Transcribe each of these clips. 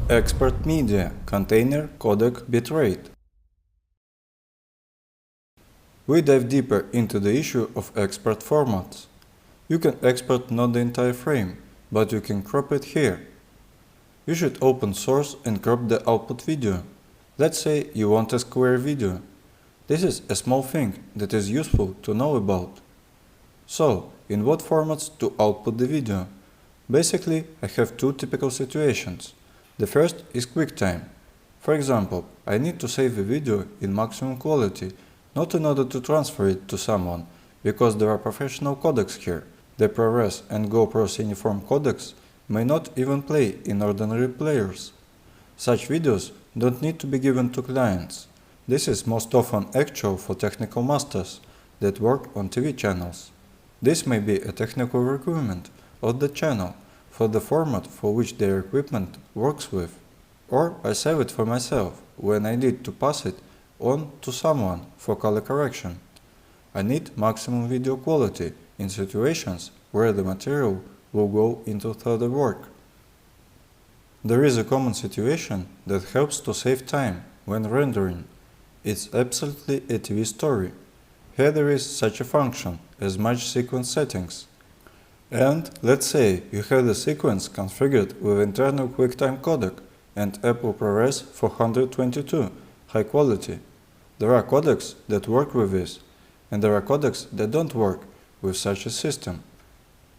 Export media, container, codec, bitrate. We dive deeper into the issue of export formats. You can export not the entire frame, but you can crop it here. You should open source and crop the output video. Let's say you want a square video. This is a small thing that is useful to know about. So, in what formats to output the video? Basically, I have two typical situations. The first is QuickTime. For example, I need to save a video in maximum quality, not in order to transfer it to someone, because there are professional codecs here. The ProRes and GoPro Cineform codecs may not even play in ordinary players. Such videos don't need to be given to clients. This is most often actual for technical masters that work on TV channels. This may be a technical requirement of the channel for the format for which their equipment works with. Or I save it for myself when I need to pass it on to someone for color correction. I need maximum video quality in situations where the material will go into further work. There is a common situation that helps to save time when rendering. It's absolutely a TV story. Here there is such a function as match sequence settings. And let's say you have the sequence configured with internal QuickTime codec and Apple ProRes 422 high quality. There are codecs that work with this, and there are codecs that don't work with such a system.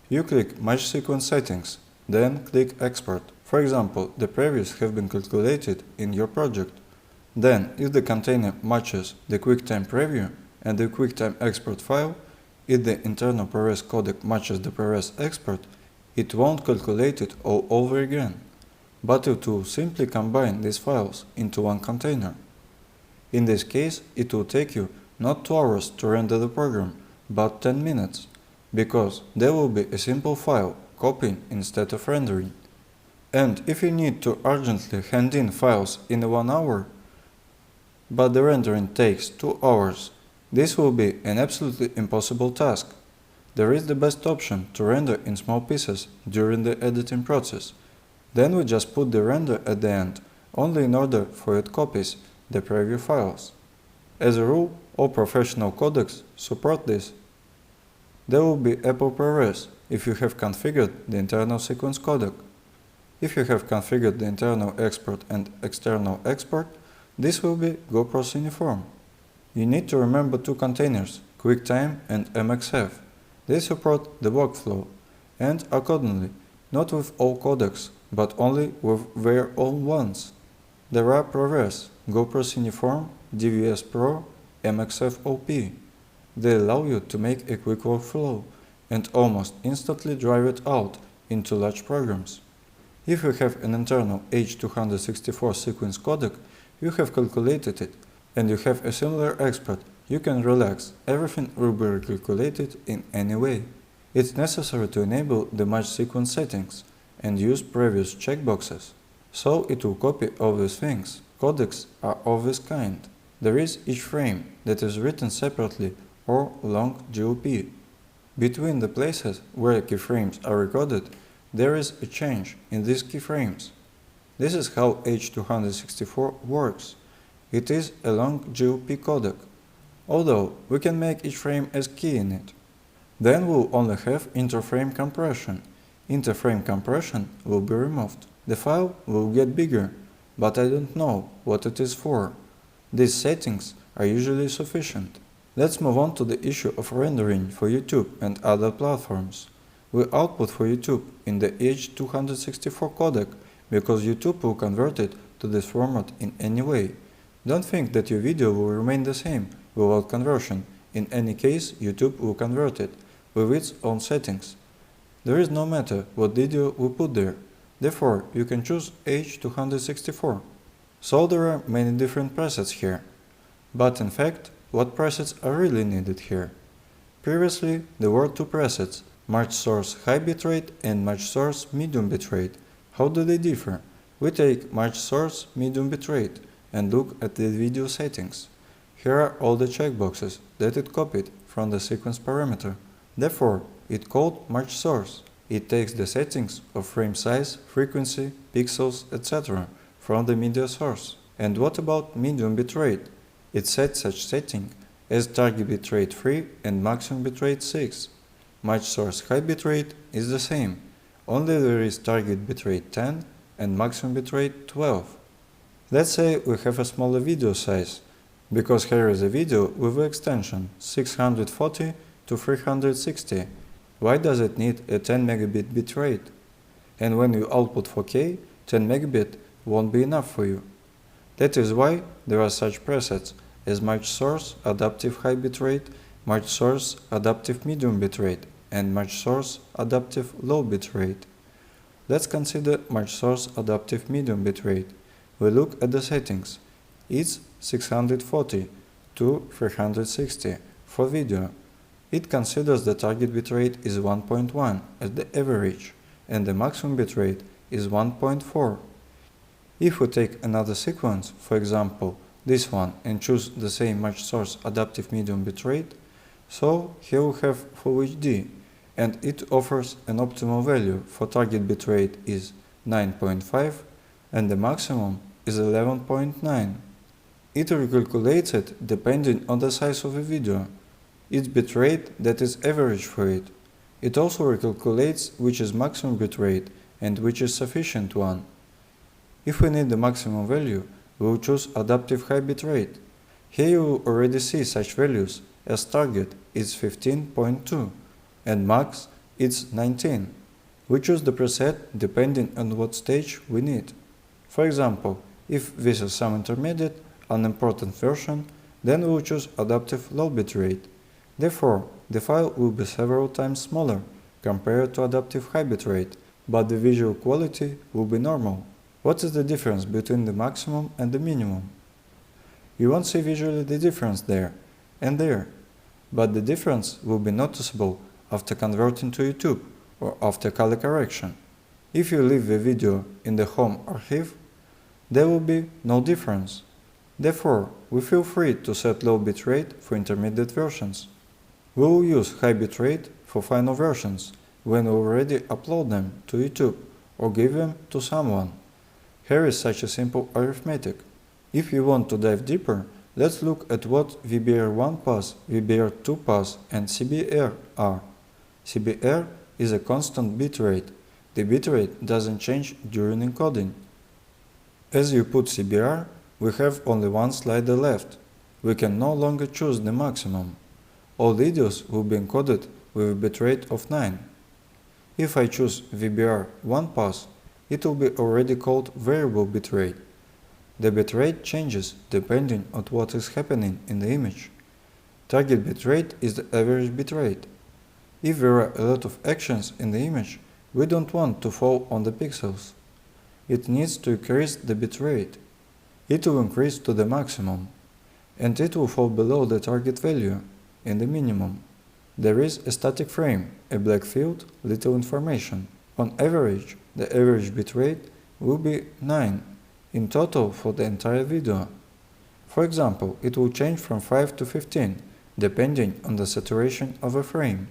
You click Match Sequence Settings, then click Export. For example, the previews have been calculated in your project. Then, if the container matches the QuickTime preview and the QuickTime export file, if the internal ProRes codec matches the ProRes export, it won't calculate it all over again, but it will simply combine these files into one container. In this case, it will take you not 2 hours to render the program, but 10 minutes, because there will be a simple file copying instead of rendering. And if you need to urgently hand in files in 1 hour, but the rendering takes 2 hours, this will be an absolutely impossible task. There is the best option to render in small pieces during the editing process. Then we just put the render at the end, only in order for it copies the preview files. As a rule, all professional codecs support this. There will be Apple ProRes if you have configured the internal sequence codec. If you have configured the internal export and external export, this will be GoPro Cineform. You need to remember two containers, QuickTime and MXF. They support the workflow, and accordingly, not with all codecs, but only with their own ones. There are ProRes, GoPro Cineform, DVS Pro, MXF OP. They allow you to make a quick workflow and almost instantly drive it out into large programs. If you have an internal H264 sequence codec, you have calculated it, and you have a similar export, you can relax, everything will be recalculated in any way. It's necessary to enable the match sequence settings and use previous checkboxes. So it will copy all these things. Codecs are of this kind. There is each frame that is written separately or long GOP. Between the places where keyframes are recorded, there is a change in these keyframes. This is how H264 works. It is a long GOP codec, although we can make each frame as key in it. Then we'll only have interframe compression. Interframe compression will be removed. The file will get bigger, but I don't know what it is for. These settings are usually sufficient. Let's move on to the issue of rendering for YouTube and other platforms. We output for YouTube in the H264 codec because YouTube will convert it to this format in any way. Don't think that your video will remain the same without conversion. In any case, YouTube will convert it with its own settings. There is no matter what video we put there. Therefore, you can choose H264. So there are many different presets here. But in fact, what presets are really needed here? Previously, there were two presets, match source high bitrate and match source medium bitrate. How do they differ? We take match source medium bitrate and look at the video settings. Here are all the checkboxes that it copied from the sequence parameter. Therefore, it called match source. It takes the settings of frame size, frequency, pixels, etc. from the media source. And what about medium bitrate? It sets such setting as target bitrate 3 and maximum bitrate 6. Match source high bitrate is the same, only there is target bitrate 10 and maximum bitrate 12. Let's say we have a smaller video size, because here is a video with the extension 640 to 360. Why does it need a 10 megabit bitrate? And when you output 4K, 10 megabit won't be enough for you. That is why there are such presets as match source adaptive high bitrate, match source adaptive medium bitrate, and match source adaptive low bitrate. Let's consider match source adaptive medium bitrate. We look at the settings. It's 640 to 360 for video. It considers the target bitrate is 1.1 as the average, and the maximum bitrate is 1.4. If we take another sequence, for example this one, and choose the same match source adaptive medium bitrate, so here we have Full HD, and it offers an optimal value for target bitrate is 9.5 and the maximum is 11.9. It recalculates it depending on the size of the video, its bitrate that is average for it. It also recalculates which is maximum bitrate and which is sufficient one. If we need the maximum value, we will choose adaptive high bitrate. Here you already see such values as target is 15.2 and max is 19. We choose the preset depending on what stage we need. For example, if this is some intermediate, unimportant version, then we will choose adaptive low bitrate. Therefore, the file will be several times smaller compared to adaptive high bitrate, but the visual quality will be normal. What is the difference between the maximum and the minimum? You won't see visually the difference there and there, but the difference will be noticeable after converting to YouTube or after color correction. If you leave the video in the home archive, there will be no difference. Therefore, we feel free to set low bitrate for intermediate versions. We will use high bitrate for final versions when we already upload them to YouTube or give them to someone. Here is such a simple arithmetic. If you want to dive deeper, let's look at what VBR1 pass, VBR2 pass, and CBR are. CBR is a constant bitrate. The bitrate doesn't change during encoding. As you put CBR, we have only one slider left. We can no longer choose the maximum. All videos will be encoded with a bitrate of 9. If I choose VBR1 pass, it will be already called variable bitrate. The bitrate changes depending on what is happening in the image. Target bitrate is the average bitrate. If there are a lot of actions in the image, we don't want to fall on the pixels. It needs to increase the bitrate. It will increase to the maximum, and it will fall below the target value, in the minimum. There is a static frame, a black field, little information. On average, the average bitrate will be 9 in total for the entire video. For example, it will change from 5 to 15, depending on the saturation of a frame.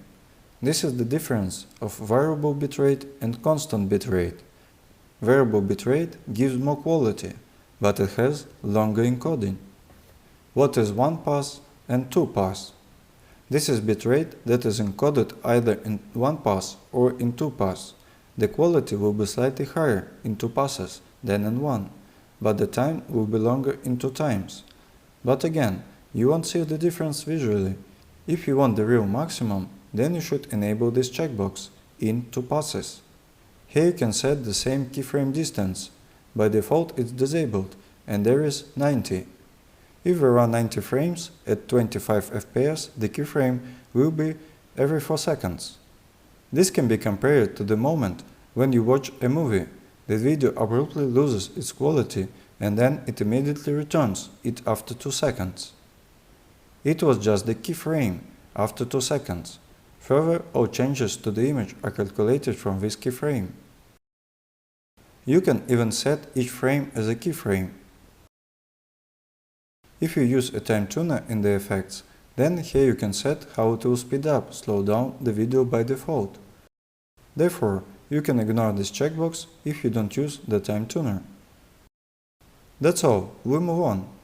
This is the difference of variable bitrate and constant bitrate. Variable bitrate gives more quality, but it has longer encoding. What is 1 pass and 2 pass? This is bitrate that is encoded either in 1 pass or in 2 pass. The quality will be slightly higher in 2 passes than in 1, but the time will be longer in 2 times. But again, you won't see the difference visually. If you want the real maximum, then you should enable this checkbox in 2 passes. Here you can set the same keyframe distance. By default it's disabled, and there is 90. If there are 90 frames at 25 FPS, the keyframe will be every 4 seconds. This can be compared to the moment when you watch a movie. The video abruptly loses its quality and then it immediately returns it after 2 seconds. It was just the keyframe after 2 seconds. Further, all changes to the image are calculated from this keyframe. You can even set each frame as a keyframe. If you use a time tuner in the effects, then here you can set how it will speed up, slow down the video by default. Therefore, you can ignore this checkbox if you don't use the time tuner. That's all, we move on.